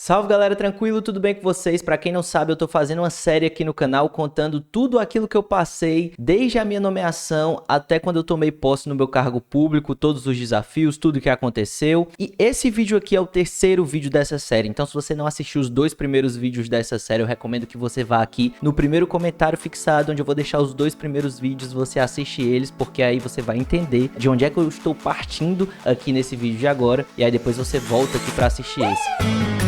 Salve galera, tranquilo? Tudo bem com vocês? Pra quem não sabe, eu tô fazendo uma série aqui no canal contando tudo aquilo que eu passei desde a minha nomeação até quando eu tomei posse no meu cargo público, todos os desafios, tudo que aconteceu. E esse vídeo aqui é o terceiro vídeo dessa série, então se você não assistiu os dois primeiros vídeos dessa série, eu recomendo que você vá aqui no primeiro comentário fixado, onde eu vou deixar os dois primeiros vídeos, você assiste eles, porque aí você vai entender de onde é que eu estou partindo aqui nesse vídeo de agora, e aí depois você volta aqui pra assistir esse.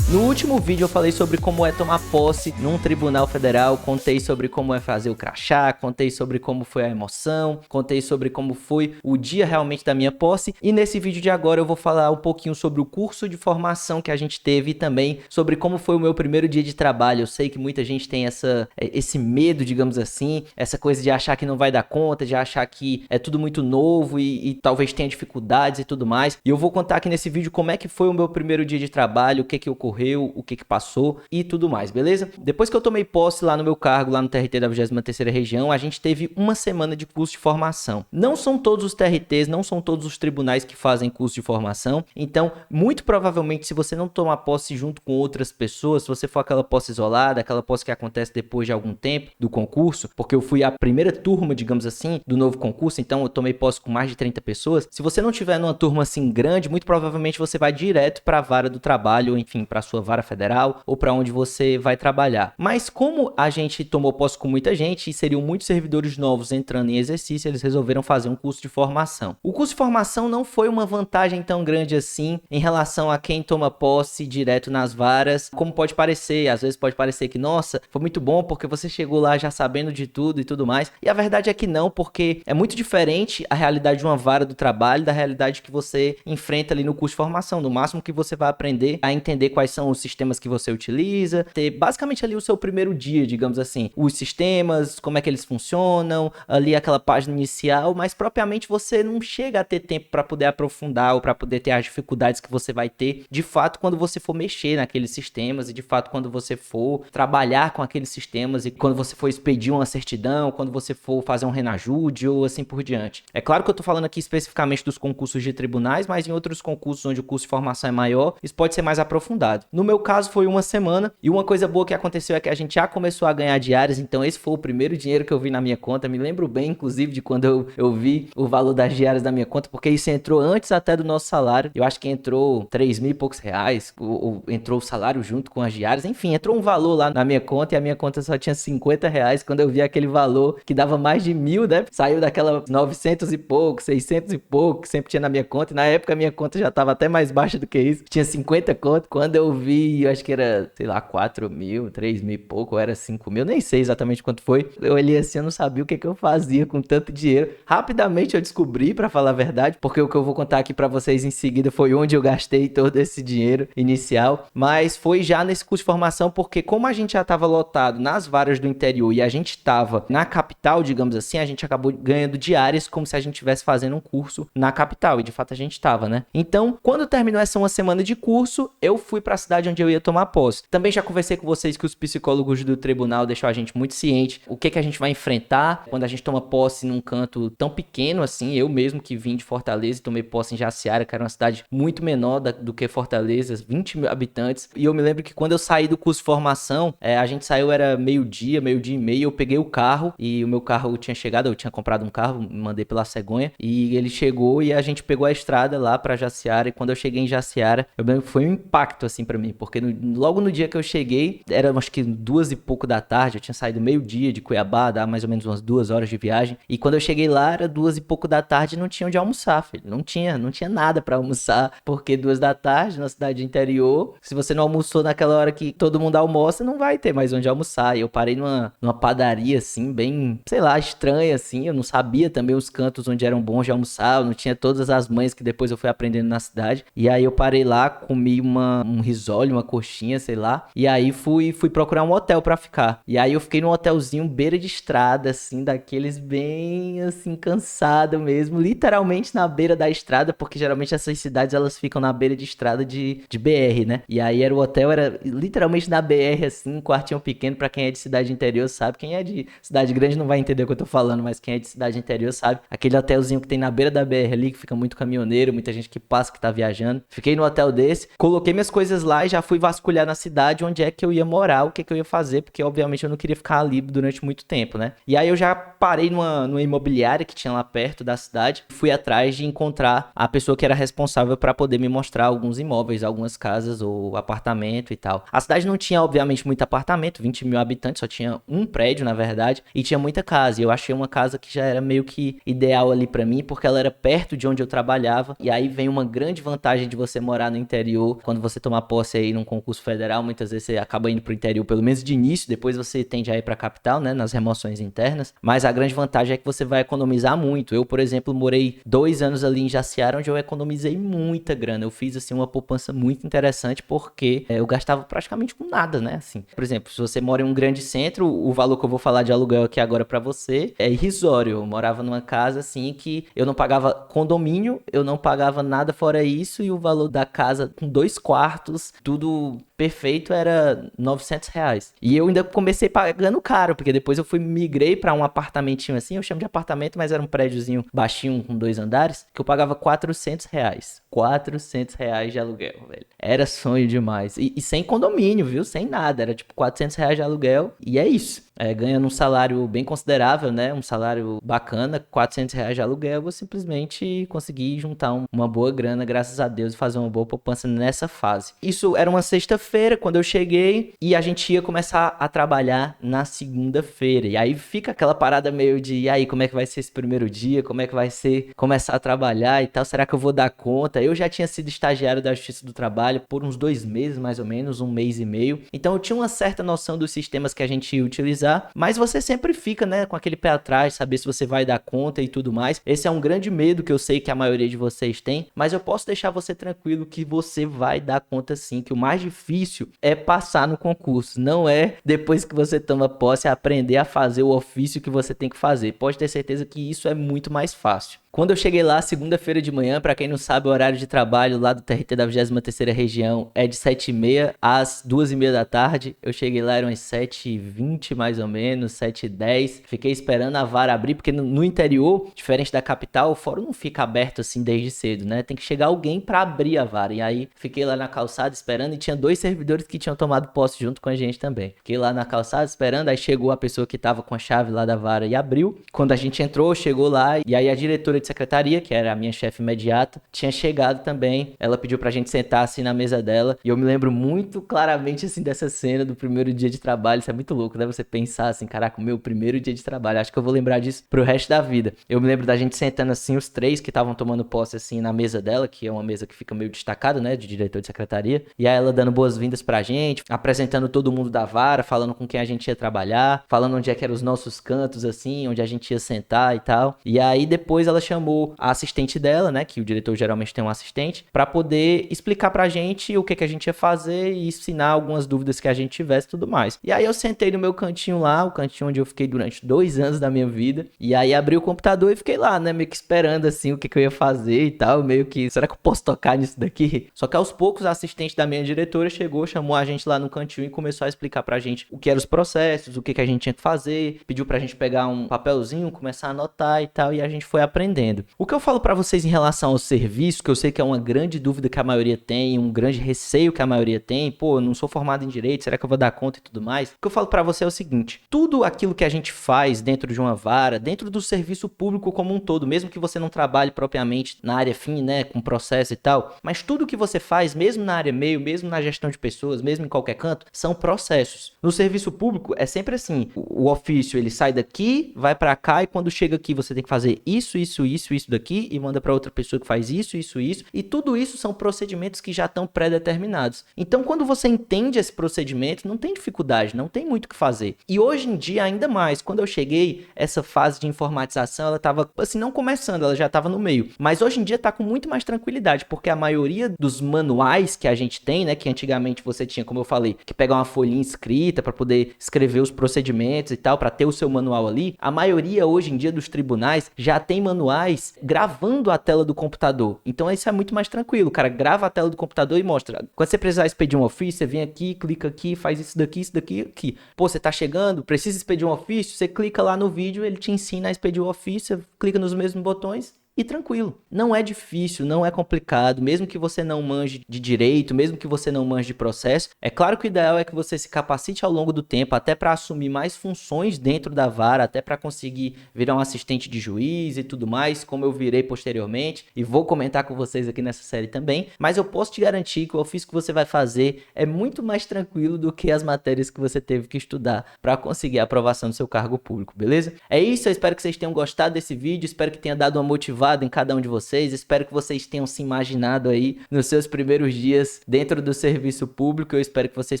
No último vídeo eu falei sobre como é tomar posse num tribunal federal, contei sobre como é fazer o crachá, contei sobre como foi a emoção, contei sobre como foi o dia realmente da minha posse, e nesse vídeo de agora eu vou falar um pouquinho sobre o curso de formação que a gente teve e também sobre como foi o meu primeiro dia de trabalho. Eu sei que muita gente tem esse medo, digamos assim, essa coisa de achar que não vai dar conta, de achar que é tudo muito novo e talvez tenha dificuldades e tudo mais, e eu vou contar aqui nesse vídeo como é que foi o meu primeiro dia de trabalho, o que ocorreu, o que passou e tudo mais, beleza? Depois que eu tomei posse lá no meu cargo, lá no TRT da 23ª Região, a gente teve uma semana de curso de formação. Não são todos os TRTs, não são todos os tribunais que fazem curso de formação, então, muito provavelmente, se você não tomar posse junto com outras pessoas, se você for aquela posse isolada, aquela posse que acontece depois de algum tempo do concurso, porque eu fui a primeira turma, digamos assim, do novo concurso, então eu tomei posse com mais de 30 pessoas, se você não tiver numa turma assim grande, muito provavelmente você vai direto para a vara do trabalho, ou enfim, para sua vara federal ou para onde você vai trabalhar. Mas como a gente tomou posse com muita gente e seriam muitos servidores novos entrando em exercício, eles resolveram fazer um curso de formação. O curso de formação não foi uma vantagem tão grande assim em relação a quem toma posse direto nas varas, como pode parecer. Às vezes pode parecer que, nossa, foi muito bom porque você chegou lá já sabendo de tudo e tudo mais. E a verdade é que não, porque é muito diferente a realidade de uma vara do trabalho da realidade que você enfrenta ali no curso de formação. No máximo que você vai aprender a entender quais são os sistemas que você utiliza, ter basicamente ali o seu primeiro dia, digamos assim, os sistemas, como é que eles funcionam, ali aquela página inicial, mas propriamente você não chega a ter tempo para poder aprofundar ou para poder ter as dificuldades que você vai ter, de fato, quando você for mexer naqueles sistemas e de fato quando você for trabalhar com aqueles sistemas e quando você for expedir uma certidão, quando você for fazer um renajude ou assim por diante. É claro que eu tô falando aqui especificamente dos concursos de tribunais, mas em outros concursos onde o curso de formação é maior, isso pode ser mais aprofundado. No meu caso foi uma semana, e uma coisa boa que aconteceu é que a gente já começou a ganhar diárias, então esse foi o primeiro dinheiro que eu vi na minha conta. Me lembro bem, inclusive, de quando eu vi o valor das diárias da minha conta, porque isso entrou antes até do nosso salário. Eu acho que entrou 3 mil e poucos reais, ou entrou o salário junto com as diárias, enfim, entrou um valor lá na minha conta, e a minha conta só tinha 50 reais, quando eu vi aquele valor que dava mais de 1.000, né? Saiu daquela 900 e pouco, 600 e pouco, que sempre tinha na minha conta, e na época a minha conta já tava até mais baixa do que isso, tinha 50 conto. Quando eu vi, eu acho que era, sei lá, 4 mil, 3 mil e pouco, ou era 5 mil, nem sei exatamente quanto foi. Eu olhei assim, eu não sabia o que eu fazia com tanto dinheiro. Rapidamente eu descobri, pra falar a verdade, porque o que eu vou contar aqui pra vocês em seguida foi onde eu gastei todo esse dinheiro inicial, mas foi já nesse curso de formação, porque como a gente já tava lotado nas varas do interior e a gente tava na capital, digamos assim, a gente acabou ganhando diárias como se a gente estivesse fazendo um curso na capital, e de fato a gente tava, né? Então, quando terminou essa uma semana de curso, eu fui pra cidade onde eu ia tomar posse. Também já conversei com vocês que os psicólogos do tribunal deixam a gente muito ciente o que a gente vai enfrentar quando a gente toma posse num canto tão pequeno assim. Eu mesmo que vim de Fortaleza e tomei posse em Jaciara, que era uma cidade muito menor do que Fortaleza, 20 mil habitantes. E eu me lembro que quando eu saí do curso de formação, a gente saiu, era meio-dia e meio, eu peguei o carro e o meu carro tinha chegado, eu tinha comprado um carro, mandei pela cegonha, e ele chegou e a gente pegou a estrada lá pra Jaciara, e quando eu cheguei em Jaciara, eu lembro que foi um impacto assim pra mim, porque logo no dia que eu cheguei, era acho que 2 e pouco da tarde, eu tinha saído meio-dia de Cuiabá, dá mais ou menos umas 2 horas de viagem, e quando eu cheguei lá, era 2 e pouco da tarde e não tinha onde almoçar, filho, não tinha nada pra almoçar, porque 2 da tarde, na cidade interior, se você não almoçou naquela hora que todo mundo almoça, não vai ter mais onde almoçar. E eu parei numa padaria, assim, bem, sei lá, estranha, assim, eu não sabia também os cantos onde eram bons de almoçar, eu não tinha todas as mães que depois eu fui aprendendo na cidade, e aí eu parei lá, comi um risole mole, uma coxinha, sei lá. E aí fui procurar um hotel pra ficar. E aí eu fiquei num hotelzinho beira de estrada, assim, daqueles bem, assim, cansado mesmo. Literalmente na beira da estrada, porque geralmente essas cidades, elas ficam na beira de estrada de BR, né? E aí o hotel era literalmente na BR, assim, um quartinho pequeno. Pra quem é de cidade interior sabe. Quem é de cidade grande não vai entender o que eu tô falando, mas quem é de cidade interior sabe. Aquele hotelzinho que tem na beira da BR ali, que fica muito caminhoneiro, muita gente que passa, que tá viajando. Fiquei no hotel desse, coloquei minhas coisas lá e já fui vasculhar na cidade onde é que eu ia morar, o que que eu ia fazer, porque obviamente eu não queria ficar ali durante muito tempo, né? E aí eu já parei numa imobiliária que tinha lá perto da cidade, fui atrás de encontrar a pessoa que era responsável para poder me mostrar alguns imóveis, algumas casas ou apartamento e tal. A cidade não tinha, obviamente, muito apartamento, 20 mil habitantes, só tinha um prédio, na verdade, e tinha muita casa. E eu achei uma casa que já era meio que ideal ali para mim, porque ela era perto de onde eu trabalhava. E aí vem uma grande vantagem de você morar no interior. Quando você toma posse aí num concurso federal, muitas vezes você acaba indo pro interior, pelo menos de início, depois você tende a ir pra capital, né, nas remoções internas. Mas a grande vantagem é que você vai economizar muito. Eu, por exemplo, morei 2 anos ali em Jaciara, onde eu economizei muita grana. Eu fiz, assim, uma poupança muito interessante, porque eu gastava praticamente com nada, né, assim. Por exemplo, se você mora em um grande centro, o valor que eu vou falar de aluguel aqui agora pra você é irrisório. Eu morava numa casa, assim, que eu não pagava condomínio, eu não pagava nada fora isso, e o valor da casa com 2 quartos, tudo perfeito, era R$ 900. E eu ainda comecei pagando caro, porque depois eu migrei pra um apartamentinho assim, eu chamo de apartamento, mas era um prédiozinho baixinho com 2 andares, que eu pagava R$ 400. R$ 400 de aluguel, velho. Era sonho demais. E sem condomínio, viu? Sem nada. Era tipo R$ 400 de aluguel e é isso. Ganhando um salário bem considerável, né? Um salário bacana, R$ 400 de aluguel, eu vou simplesmente conseguir juntar uma boa grana, graças a Deus, e fazer uma boa poupança nessa fase. Isso era uma sexta-feira, quando eu cheguei, e a gente ia começar a trabalhar na segunda-feira. E aí fica aquela parada meio de, e aí, como é que vai ser esse primeiro dia? Como é que vai ser começar a trabalhar e tal? Será que eu vou dar conta? Eu já tinha sido estagiário da Justiça do Trabalho por uns 2 meses, mais ou menos, 1 mês e meio. Então eu tinha uma certa noção dos sistemas que a gente ia utilizar, mas você sempre fica, né, com aquele pé atrás, saber se você vai dar conta e tudo mais. Esse é um grande medo que eu sei que a maioria de vocês tem, mas eu posso deixar você tranquilo que você vai dar conta sim, que o mais difícil é passar no concurso, não é depois que você toma posse aprender a fazer o ofício que você tem que fazer. Pode ter certeza que isso é muito mais fácil. Quando eu cheguei lá, segunda-feira de manhã, pra quem não sabe, o horário de trabalho lá do TRT da 23ª Região é de 7h30 às 2h30 da tarde. Eu cheguei lá, eram umas 7h20 mais ou menos, 7h10. Fiquei esperando a vara abrir, porque no interior, diferente da capital, o fórum não fica aberto assim desde cedo, né? Tem que chegar alguém pra abrir a vara. E aí, fiquei lá na calçada esperando e tinha 2 servidores que tinham tomado posse junto com a gente também. Fiquei lá na calçada esperando, aí chegou a pessoa que tava com a chave lá da vara e abriu. Quando a gente entrou, chegou lá, e aí a diretora de secretaria, que era a minha chefe imediata, tinha chegado também. Ela pediu pra gente sentar assim na mesa dela, e eu me lembro muito claramente assim dessa cena do primeiro dia de trabalho. Isso é muito louco, né? Você pensar assim, caraca, o meu primeiro dia de trabalho, acho que eu vou lembrar disso pro resto da vida. Eu me lembro da gente sentando assim, os 3 que estavam tomando posse assim na mesa dela, que é uma mesa que fica meio destacada, né, de diretor de secretaria, e aí ela dando boas-vindas pra gente, apresentando todo mundo da vara, falando com quem a gente ia trabalhar, falando onde é que eram os nossos cantos assim, onde a gente ia sentar e tal. E aí depois ela chamou a assistente dela, né, que o diretor geralmente tem um assistente, pra poder explicar pra gente o que que a gente ia fazer e ensinar algumas dúvidas que a gente tivesse e tudo mais. E aí eu sentei no meu cantinho lá, o cantinho onde eu fiquei durante 2 anos da minha vida, e aí abri o computador e fiquei lá, né, meio que esperando assim o que que eu ia fazer e tal, meio que, será que eu posso tocar nisso daqui? Só que aos poucos a assistente da minha diretora chegou, chamou a gente lá no cantinho e começou a explicar pra gente o que eram os processos, o que que a gente tinha que fazer, pediu pra gente pegar um papelzinho, começar a anotar e tal, e a gente foi aprendendo. O que eu falo pra vocês em relação ao serviço, que eu sei que é uma grande dúvida que a maioria tem, um grande receio que a maioria tem, pô, eu não sou formado em direito, será que eu vou dar conta e tudo mais? O que eu falo pra você é o seguinte, tudo aquilo que a gente faz dentro de uma vara, dentro do serviço público como um todo, mesmo que você não trabalhe propriamente na área fim, né, com processo e tal, mas tudo que você faz, mesmo na área meio, mesmo na gestão de pessoas, mesmo em qualquer canto, são processos. No serviço público é sempre assim, o ofício ele sai daqui, vai pra cá e quando chega aqui você tem que fazer isso, isso, isso, isso daqui e manda para outra pessoa que faz isso, isso, isso. E tudo isso são procedimentos que já estão pré-determinados. Então, quando você entende esse procedimento, não tem dificuldade, não tem muito o que fazer. E hoje em dia, ainda mais, quando eu cheguei, essa fase de informatização, ela estava, assim, não começando, ela já estava no meio. Mas hoje em dia está com muito mais tranquilidade, porque a maioria dos manuais que a gente tem, né, que antigamente você tinha, como eu falei, que pegar uma folhinha escrita para poder escrever os procedimentos e tal, para ter o seu manual ali, a maioria hoje em dia dos tribunais já tem manuais gravando a tela do computador. Então isso é muito mais tranquilo, o cara grava a tela do computador e mostra. Quando você precisar expedir um ofício, você vem aqui, clica aqui, faz isso daqui, aqui. Pô, você tá chegando, precisa expedir um ofício, você clica lá no vídeo, ele te ensina a expedir o ofício, você clica nos mesmos botões e tranquilo. Não é difícil, não é complicado, mesmo que você não manje de direito, mesmo que você não manje de processo. É claro que o ideal é que você se capacite ao longo do tempo, até para assumir mais funções dentro da vara, até para conseguir virar um assistente de juiz e tudo mais, como eu virei posteriormente, e vou comentar com vocês aqui nessa série também. Mas eu posso te garantir que o ofício que você vai fazer é muito mais tranquilo do que as matérias que você teve que estudar para conseguir a aprovação do seu cargo público, beleza? É isso, eu espero que vocês tenham gostado desse vídeo, espero que tenha dado uma motivação em cada um de vocês. Espero que vocês tenham se imaginado aí nos seus primeiros dias dentro do serviço público. Eu espero que vocês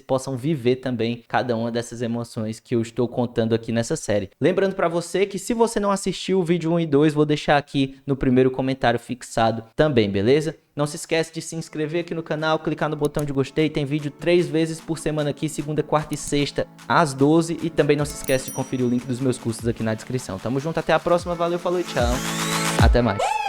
possam viver também cada uma dessas emoções que eu estou contando aqui nessa série. Lembrando para você que se você não assistiu o vídeo 1 e 2, vou deixar aqui no primeiro comentário fixado também, beleza? Não se esquece de se inscrever aqui no canal, clicar no botão de gostei, tem vídeo 3 vezes por semana aqui, segunda, quarta e sexta, às 12. E também não se esquece de conferir o link dos meus cursos aqui na descrição. Tamo junto, até a próxima, valeu, falou e tchau. Até mais.